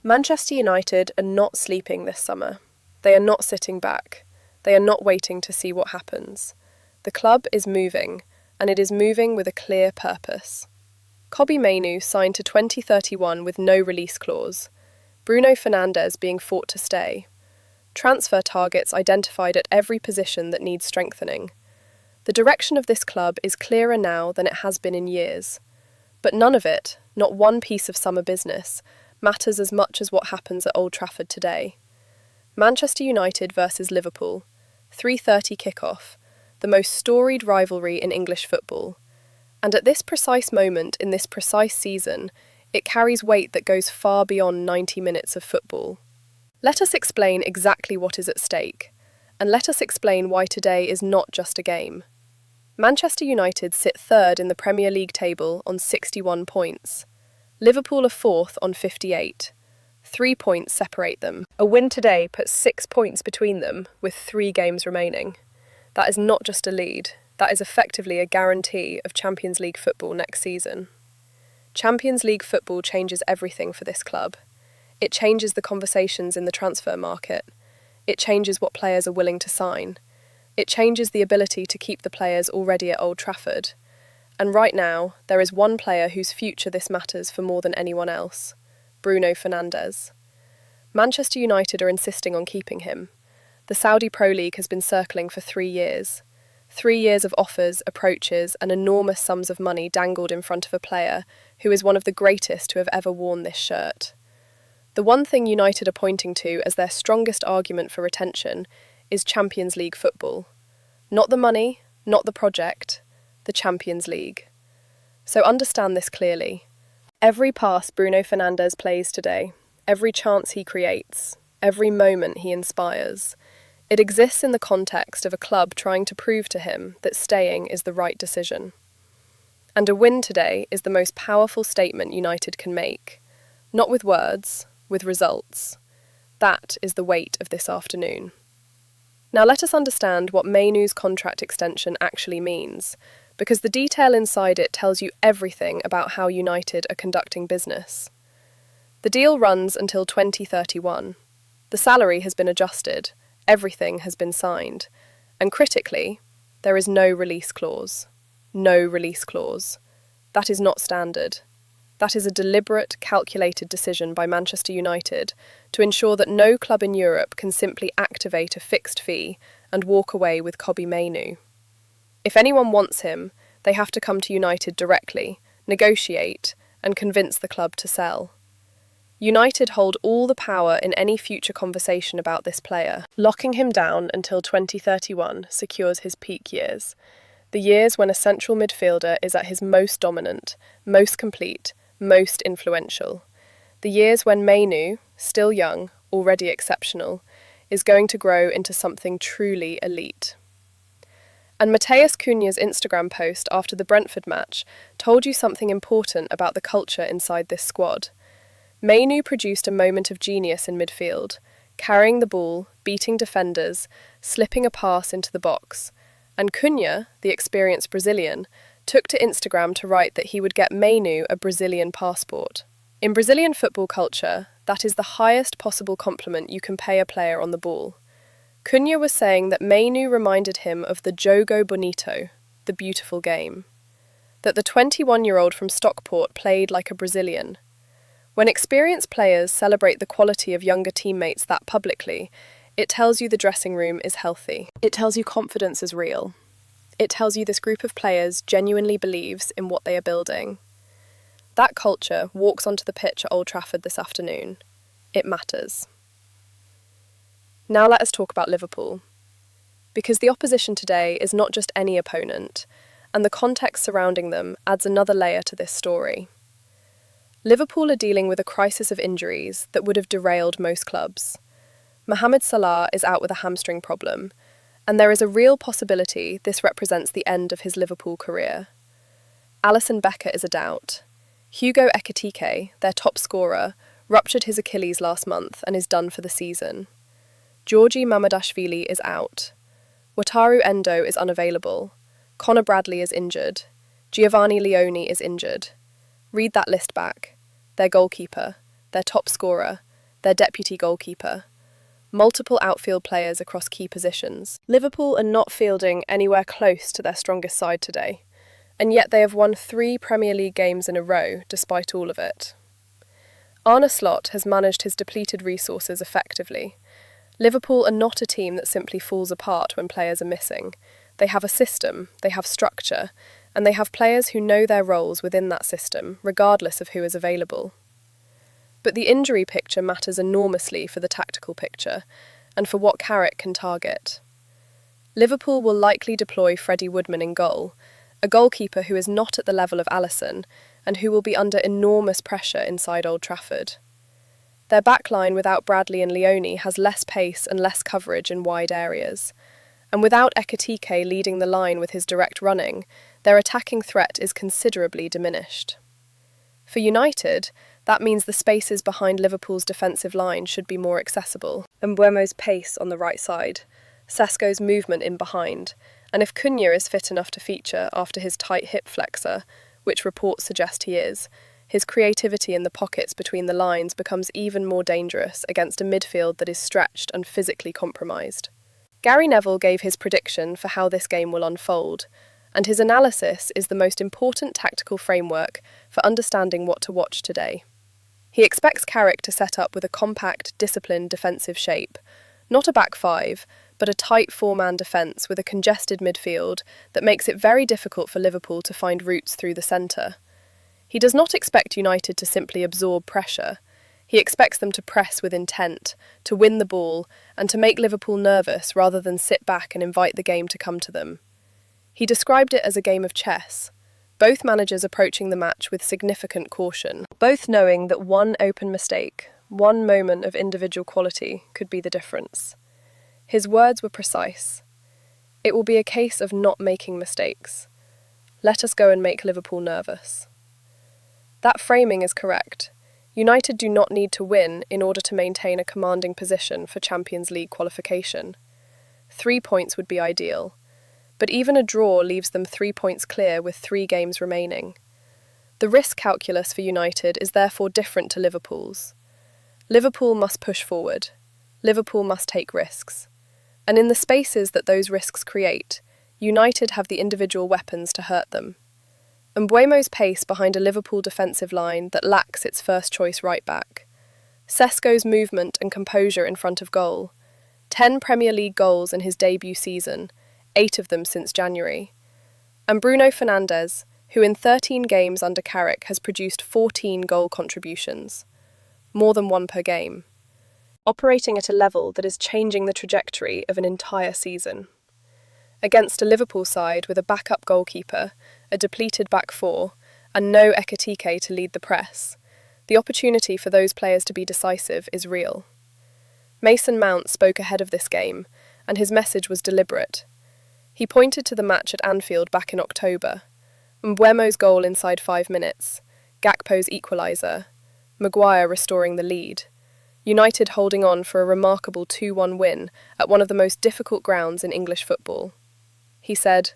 Manchester United are not sleeping this summer. They are not sitting back. They are not waiting to see what happens. The club is moving, and it is moving with a clear purpose. Mainoo signed to 2031 with no release clause. Bruno Fernandes being fought to stay. Transfer targets identified at every position that needs strengthening. The direction of this club is clearer now than it has been in years. But none of it, not one piece of summer business, matters as much as what happens at Old Trafford today. Manchester United versus Liverpool, 3:30 kickoff, the most storied rivalry in English football. And at this precise moment in this precise season, it carries weight that goes far beyond 90 minutes of football. Let us explain exactly what is at stake, and let us explain why today is not just a game. Manchester United sit third in the Premier League table on 61 points. Liverpool are fourth on 58. 3 points separate them. A win today puts 6 points between them, with 3 games remaining. That is not just a lead, that is effectively a guarantee of Champions League football next season. Champions League football changes everything for this club. It changes the conversations in the transfer market. It changes what players are willing to sign. It changes the ability to keep the players already at Old Trafford. And right now, there is one player whose future this matters for more than anyone else: Bruno Fernandes. Manchester United are insisting on keeping him. The Saudi Pro League has been circling for 3 years. 3 years of offers, approaches, and enormous sums of money dangled in front of a player who is one of the greatest to have ever worn this shirt. The one thing United are pointing to as their strongest argument for retention is Champions League football. Not the money, not the project, the Champions League. So understand this clearly. Every pass Bruno Fernandes plays today, every chance he creates, every moment he inspires, it exists in the context of a club trying to prove to him that staying is the right decision. And a win today is the most powerful statement United can make. Not with words, with results. That is the weight of this afternoon. Now let us understand what Mainoo's contract extension actually means, because the detail inside it tells you everything about how United are conducting business. The deal runs until 2031. The salary has been adjusted, everything has been signed, and critically, there is no release clause. No release clause. That is not standard. That is a deliberate, calculated decision by Manchester United to ensure that no club in Europe can simply activate a fixed fee and walk away with Mainoo. If anyone wants him, they have to come to United directly, negotiate, and convince the club to sell. United hold all the power in any future conversation about this player. Locking him down until 2031 secures his peak years. The years when a central midfielder is at his most dominant, most complete, most influential. The years when Mainoo, still young, already exceptional, is going to grow into something truly elite. And Matheus Cunha's Instagram post after the Brentford match told you something important about the culture inside this squad. Mainoo produced a moment of genius in midfield, carrying the ball, beating defenders, slipping a pass into the box. And Cunha, the experienced Brazilian, took to Instagram to write that he would get Mainoo a Brazilian passport. In Brazilian football culture, that is the highest possible compliment you can pay a player on the ball. Cunha was saying that Mainoo reminded him of the Jogo Bonito, the beautiful game. That the 21-year-old from Stockport played like a Brazilian. When experienced players celebrate the quality of younger teammates that publicly, it tells you the dressing room is healthy. It tells you confidence is real. It tells you this group of players genuinely believes in what they are building. That culture walks onto the pitch at Old Trafford this afternoon. It matters. Now let us talk about Liverpool. Because the opposition today is not just any opponent, and the context surrounding them adds another layer to this story. Liverpool are dealing with a crisis of injuries that would have derailed most clubs. Mohamed Salah is out with a hamstring problem, and there is a real possibility this represents the end of his Liverpool career. Alisson Becker is a doubt. Hugo Ekitike, their top scorer, ruptured his Achilles last month and is done for the season. Georgi Mamadashvili is out. Wataru Endo is unavailable. Conor Bradley is injured. Giovanni Leone is injured. Read that list back. Their goalkeeper, their top scorer, their deputy goalkeeper, multiple outfield players across key positions. Liverpool are not fielding anywhere close to their strongest side today, and yet they have won 3 Premier League games in a row despite all of it. Arne Slot has managed his depleted resources effectively. Liverpool are not a team that simply falls apart when players are missing. They have a system, they have structure, and they have players who know their roles within that system, regardless of who is available. But the injury picture matters enormously for the tactical picture, and for what Carrick can target. Liverpool will likely deploy Freddie Woodman in goal, a goalkeeper who is not at the level of Alisson, and who will be under enormous pressure inside Old Trafford. Their backline without Bradley and Leone has less pace and less coverage in wide areas. And without Ekitike leading the line with his direct running, their attacking threat is considerably diminished. For United, that means the spaces behind Liverpool's defensive line should be more accessible. Mbeumo's pace on the right side, Sesko's movement in behind, and if Cunha is fit enough to feature after his tight hip flexor, which reports suggest he is, his creativity in the pockets between the lines becomes even more dangerous against a midfield that is stretched and physically compromised. Gary Neville gave his prediction for how this game will unfold, and his analysis is the most important tactical framework for understanding what to watch today. He expects Carrick to set up with a compact, disciplined defensive shape, not a back five, but a tight 4-man defence with a congested midfield that makes it very difficult for Liverpool to find routes through the centre. He does not expect United to simply absorb pressure. He expects them to press with intent, to win the ball, and to make Liverpool nervous rather than sit back and invite the game to come to them. He described it as a game of chess, both managers approaching the match with significant caution, both knowing that one open mistake, one moment of individual quality could be the difference. His words were precise. It will be a case of not making mistakes. Let us go and make Liverpool nervous. That framing is correct. United do not need to win in order to maintain a commanding position for Champions League qualification. 3 points would be ideal, but even a draw leaves them 3 points clear with 3 games remaining. The risk calculus for United is therefore different to Liverpool's. Liverpool must push forward. Liverpool must take risks. And in the spaces that those risks create, United have the individual weapons to hurt them. Mbeumo's pace behind a Liverpool defensive line that lacks its first-choice right-back. Sesko's movement and composure in front of goal. 10 Premier League goals in his debut season, 8 of them since January. And Bruno Fernandes, who in 13 games under Carrick has produced 14 goal contributions, more than 1 per game, operating at a level that is changing the trajectory of an entire season. Against a Liverpool side with a backup goalkeeper, a depleted back four, and no Ekitike to lead the press, the opportunity for those players to be decisive is real. Mason Mount spoke ahead of this game, and his message was deliberate. He pointed to the match at Anfield back in October, Mbeumo's goal inside 5 minutes, Gakpo's equaliser, Maguire restoring the lead, United holding on for a remarkable 2-1 win at one of the most difficult grounds in English football. He said,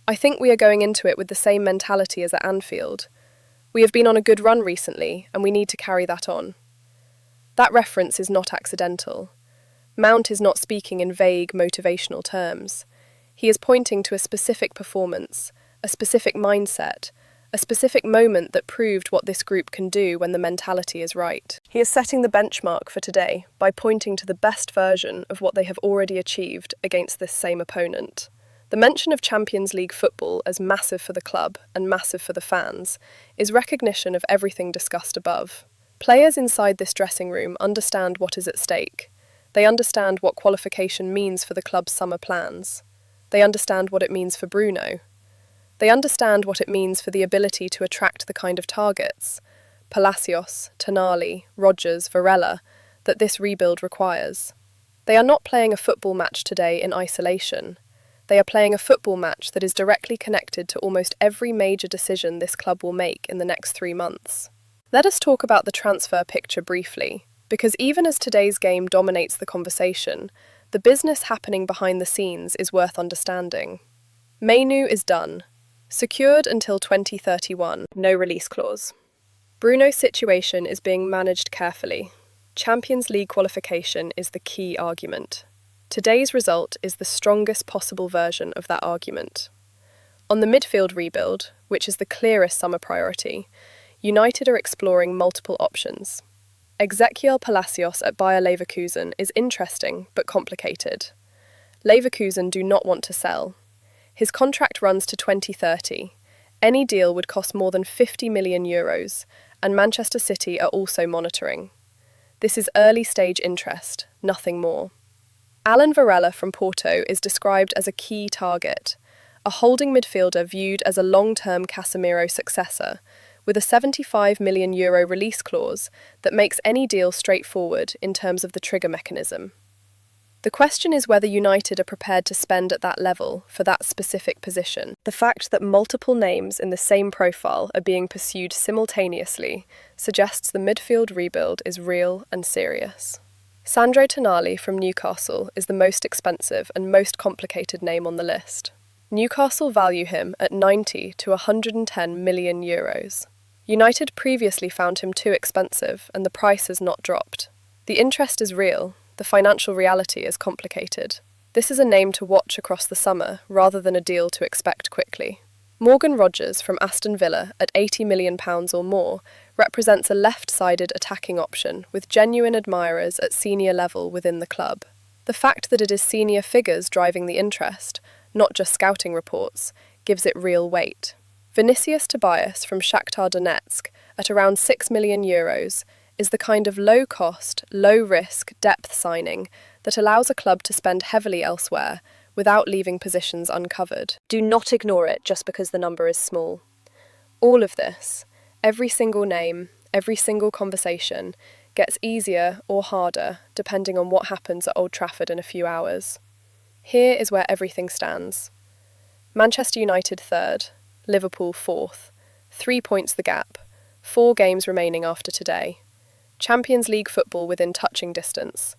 "I think we are going into it with the same mentality as at Anfield. We have been on a good run recently, and we need to carry that on." That reference is not accidental. Mount is not speaking in vague, motivational terms. He is pointing to a specific performance, a specific mindset, a specific moment that proved what this group can do when the mentality is right. He is setting the benchmark for today by pointing to the best version of what they have already achieved against this same opponent. The mention of Champions League football as massive for the club and massive for the fans is recognition of everything discussed above. Players inside this dressing room understand what is at stake. They understand what qualification means for the club's summer plans. They understand what it means for Bruno. They understand what it means for the ability to attract the kind of targets, Palacios, Tonali, Rodgers, Varela, that this rebuild requires. They are not playing a football match today in isolation. They are playing a football match that is directly connected to almost every major decision this club will make in the next 3 months. Let us talk about the transfer picture briefly, because even as today's game dominates the conversation, the business happening behind the scenes is worth understanding. Mainoo is done. Secured until 2031, no release clause. Bruno's situation is being managed carefully. Champions League qualification is the key argument. Today's result is the strongest possible version of that argument. On the midfield rebuild, which is the clearest summer priority, United are exploring multiple options. Ezequiel Palacios at Bayer Leverkusen is interesting but complicated. Leverkusen do not want to sell. His contract runs to 2030. Any deal would cost more than €50 million, and Manchester City are also monitoring. This is early-stage interest, nothing more. Alan Varela from Porto is described as a key target, a holding midfielder viewed as a long-term Casemiro successor, with a €75 million release clause that makes any deal straightforward in terms of the trigger mechanism. The question is whether United are prepared to spend at that level for that specific position. The fact that multiple names in the same profile are being pursued simultaneously suggests the midfield rebuild is real and serious. Sandro Tonali from Newcastle is the most expensive and most complicated name on the list. Newcastle value him at €90 to €110 million. United previously found him too expensive and the price has not dropped. The interest is real. The financial reality is complicated. This is a name to watch across the summer rather than a deal to expect quickly. Morgan Rogers from Aston Villa at £80 million or more represents a left-sided attacking option with genuine admirers at senior level within the club. The fact that it is senior figures driving the interest, not just scouting reports, gives it real weight. Vinicius Tobias from Shakhtar Donetsk at around €6 million is the kind of low-cost, low-risk depth signing that allows a club to spend heavily elsewhere without leaving positions uncovered. Do not ignore it just because the number is small. All of this, every single name, every single conversation, gets easier or harder depending on what happens at Old Trafford in a few hours. Here is where everything stands. Manchester United third, Liverpool fourth, 3 points the gap, 4 games remaining after today. Champions League football within touching distance.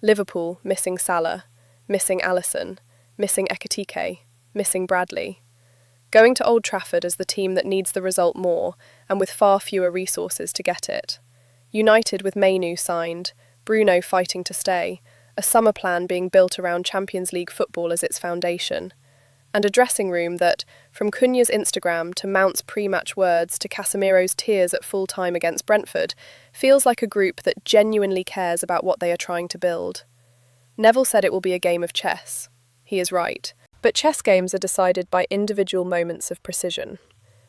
Liverpool missing Salah, missing Alisson, missing Ekitike, missing Bradley. Going to Old Trafford as the team that needs the result more and with far fewer resources to get it. United with Mainoo signed, Bruno fighting to stay, a summer plan being built around Champions League football as its foundation, and a dressing room that, from Cunha's Instagram to Mount's pre-match words to Casemiro's tears at full-time against Brentford, feels like a group that genuinely cares about what they are trying to build. Neville said it will be a game of chess. He is right. But chess games are decided by individual moments of precision,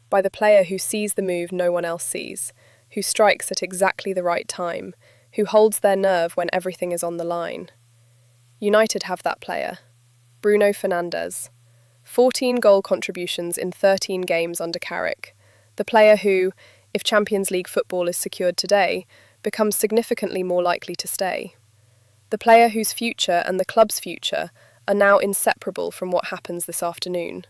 by the player who sees the move no one else sees, who strikes at exactly the right time, who holds their nerve when everything is on the line. United have that player. Bruno Fernandes. 14 goal contributions in 13 games under Carrick, the player who, if Champions League football is secured today, becomes significantly more likely to stay. The player whose future and the club's future are now inseparable from what happens this afternoon.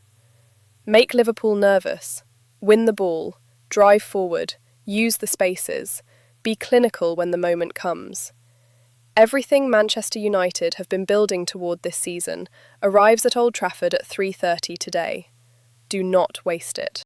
Make Liverpool nervous, win the ball, drive forward, use the spaces, be clinical when the moment comes. Everything Manchester United have been building toward this season arrives at Old Trafford at 3:30 today. Do not waste it.